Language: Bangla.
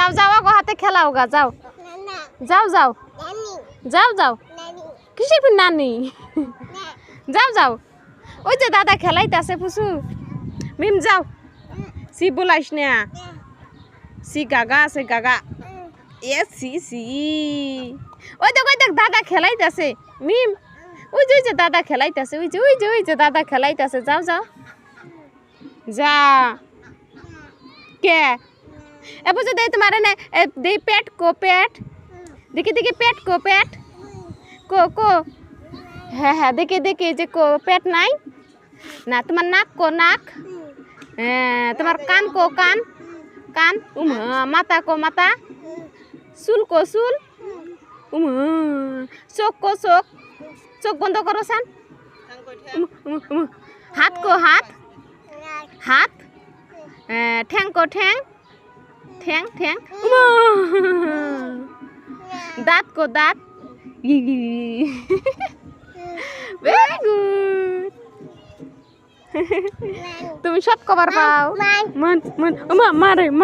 যাও যাও আগো হাতে খেলাও গা যাও যাও যাও যাও যাও কিসের ফির নানি যাও যাও ওই যে দাদা খেলাইতেছে পুষু মিম যাও সি বলাইস না সি গাগা আছে গাগা এ সি সি ওই দেখ দাদা খেলাইতেছে মিম ওই যে দাদা খেলাইতেছে ওই যে দাদা খেলাইতেছে যাও যাও যা কে এ বুঝে দে তোমার না দে পেট কো পেট দেখি পেট কো পেট কো হ্যাঁ দেখি যে কো পেট নাই না তোমার নাক কো নাক হ্যাঁ তোমার কান কো কান মাথা কো মাথা চুল কো চুল চোখ কো চোখ বন্ধ করো সান হাত কো হাত ঠ্যাং কো ঠ্যাং দাঁত কো দাঁত ভেরি গুড তুমি সব কবার পাও মারে